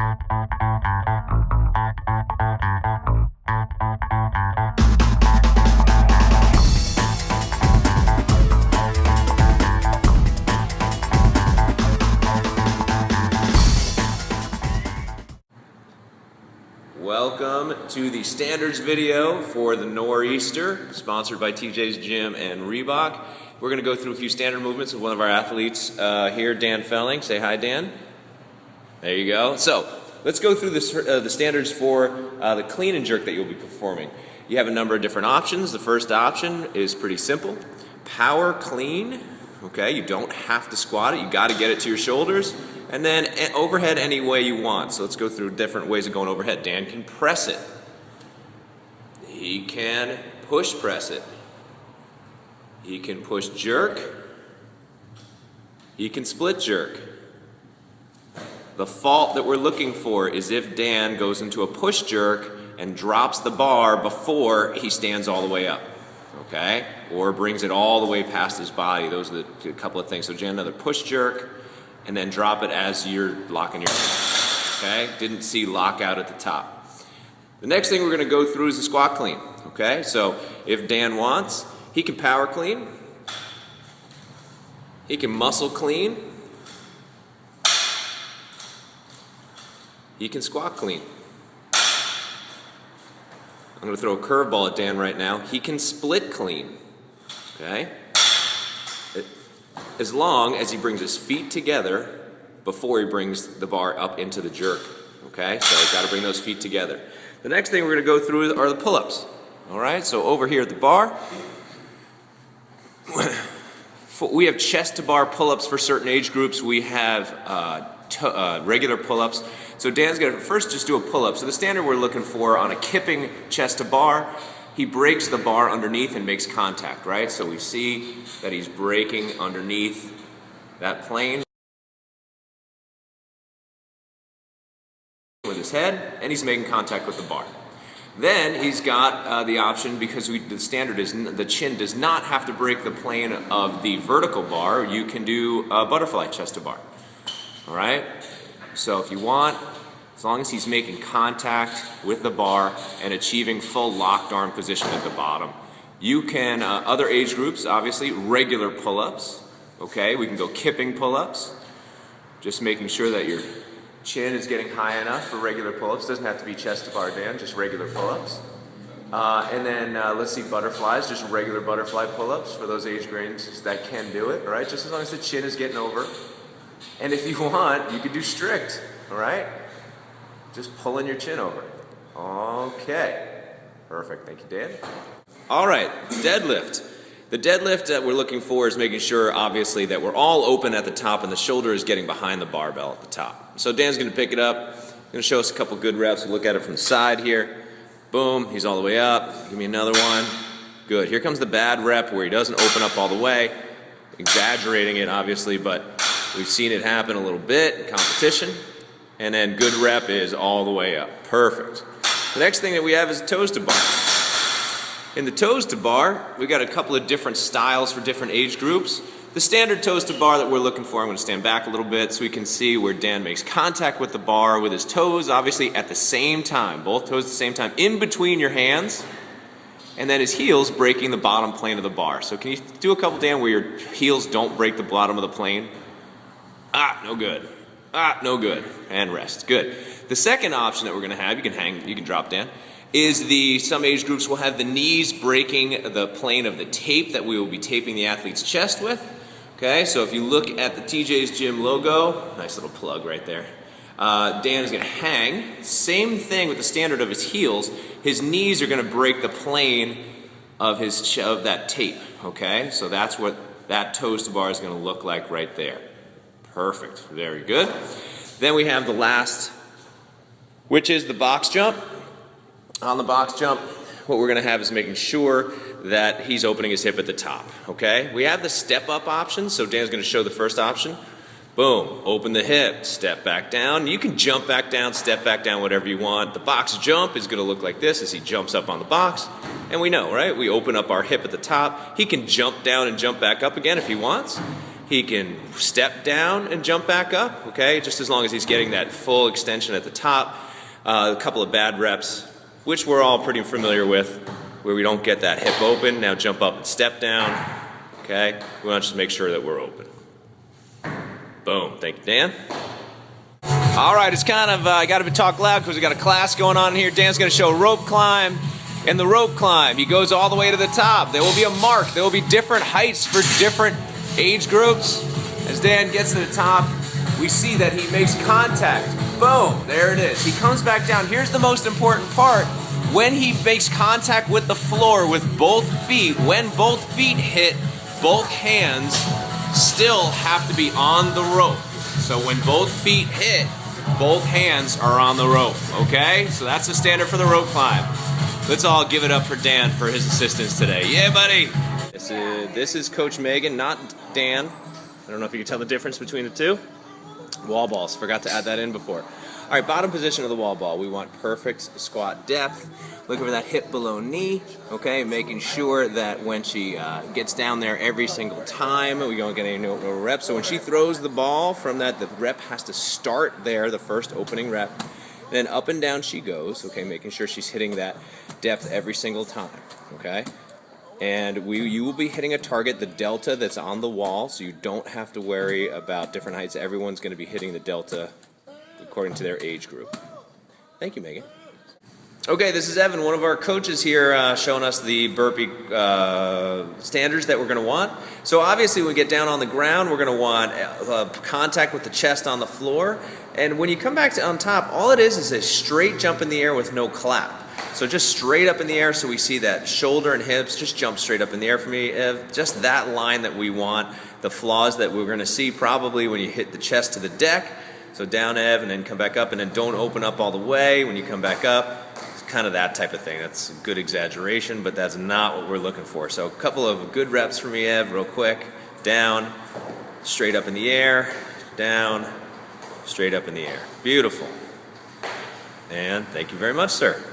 Welcome to the standards video for the NorEaster, sponsored by TJ's Gym and Reebok. We're going to go through a few standard movements with one of our athletes here, Dan Felling. Say hi, Dan. There you go. So let's go through the standards for the clean and jerk that you'll be performing. You have a number of different options. The first option is pretty simple. Power clean. Okay, you don't have to squat it. You got to get it to your shoulders. And then overhead any way you want. So let's go through different ways of going overhead. Dan can press it. He can push press it. He can push jerk. He can split jerk. The fault that we're looking for is if Dan goes into a push jerk and drops the bar before he stands all the way up. Okay? Or brings it all the way past his body. Those are a couple of things. So Dan, another push jerk. And then drop it as you're locking your hands. Okay? Didn't see lockout at the top. The next thing we're going to go through is the squat clean. Okay? So if Dan wants, he can power clean. He can muscle clean. He can squat clean. I'm going to throw a curveball at Dan right now. He can split clean. Okay? As long as he brings his feet together before he brings the bar up into the jerk. Okay, so you've got to bring those feet together. The next thing we're going to go through are the pull-ups. All right, so over here at the bar, we have chest to bar pull-ups for certain age groups. We have regular pull-ups. So Dan's going to first just do a pull-up. So the standard we're looking for on a kipping chest to bar, he breaks the bar underneath and makes contact, right? So we see that he's breaking underneath that plane with his head, and he's making contact with the bar. Then he's got the option, because the standard is the chin does not have to break the plane of the vertical bar. You can do a butterfly chest to bar. All right? So if you want, as long as he's making contact with the bar and achieving full locked arm position at the bottom. You can, other age groups, obviously, regular pull-ups. Okay, we can go kipping pull-ups. Just making sure that your chin is getting high enough for regular pull-ups. Doesn't have to be chest to bar, Dan, just regular pull-ups. And then let's see, butterflies, just regular butterfly pull-ups for those age grades that can do it, all right? Just as long as the chin is getting over. And if you want, you could do strict, all right? Just pulling your chin over. Okay. Perfect. Thank you, Dan. All right. Deadlift. The deadlift that we're looking for is making sure, obviously, that we're all open at the top and the shoulder is getting behind the barbell at the top. So Dan's going to pick it up. He's going to show us a couple good reps. We'll look at it from the side here. Boom. He's all the way up. Give me another one. Good. Here comes the bad rep where he doesn't open up all the way. Exaggerating it, obviously, but we've seen it happen a little bit in competition. And then good rep is all the way up. Perfect. The next thing that we have is toes to bar. In the toes to bar, we've got a couple of different styles for different age groups. The standard toes to bar that we're looking for, I'm going to stand back a little bit so we can see where Dan makes contact with the bar with his toes, obviously at the same time, both toes at the same time, in between your hands, and then his heels breaking the bottom plane of the bar. So can you do a couple, Dan, where your heels don't break the bottom of the plane? No good. No good. And rest. Good. The second option that we're going to have, you can drop, Dan, is some age groups will have the knees breaking the plane of the tape that we will be taping the athlete's chest with. Okay, so if you look at the TJ's Gym logo, nice little plug right there. Dan is going to hang. Same thing with the standard of his heels. His knees are going to break the plane of that tape. Okay, so that's what that toes to bar is going to look like right there. Perfect. Very good. Then we have the last, which is the box jump. On the box jump, what we're going to have is making sure that he's opening his hip at the top. Okay? We have the step up option, so Dan's going to show the first option. Boom. Open the hip. Step back down. You can jump back down, step back down, whatever you want. The box jump is going to look like this as he jumps up on the box. And we know, right? We open up our hip at the top. He can jump down and jump back up again if he wants. He can step down and jump back up, okay? Just as long as he's getting that full extension at the top. A couple of bad reps, which we're all pretty familiar with, where we don't get that hip open. Now jump up and step down, okay? We want to just make sure that we're open. Boom. Thank you, Dan. All right, it's kind of, I got to talk loud because we got a class going on here. Dan's going to show rope climb. And the rope climb, he goes all the way to the top. There will be a mark. There will be different heights for different age groups. As Dan gets to the top, we see that he makes contact. Boom, there it is. He comes back down. Here's the most important part. When he makes contact with the floor with both feet, when both feet hit, both hands still have to be on the rope. So when both feet hit, both hands are on the rope, okay? So that's the standard for the rope climb. Let's all give it up for Dan for his assistance today. Yeah, buddy! This is Coach Megan, not Dan. I don't know if you can tell the difference between the two. Wall balls, forgot to add that in before. All right, bottom position of the wall ball. We want perfect squat depth. Looking for that hip below knee, okay? Making sure that when she gets down there every single time, we don't get any no reps. So when she throws the ball from that, the rep has to start there, the first opening rep. Then up and down she goes, okay, making sure she's hitting that depth every single time, okay? And you will be hitting a target, the delta that's on the wall, so you don't have to worry about different heights. Everyone's going to be hitting the delta according to their age group. Thank you, Megan. Okay, this is Evan, one of our coaches here, showing us the burpee standards that we're going to want. So obviously when we get down on the ground, we're going to want contact with the chest on the floor. And when you come back to on top, all it is a straight jump in the air with no clap. So just straight up in the air, so we see that shoulder and hips, just jump straight up in the air for me, Ev. Just that line that we want, the flaws that we're going to see probably when you hit the chest to the deck. So down, Ev, and then come back up, and then don't open up all the way when you come back up. It's kind of that type of thing. That's a good exaggeration, but that's not what we're looking for. So a couple of good reps for me, Ev, real quick. Down, straight up in the air, down, straight up in the air. Beautiful. And thank you very much, sir.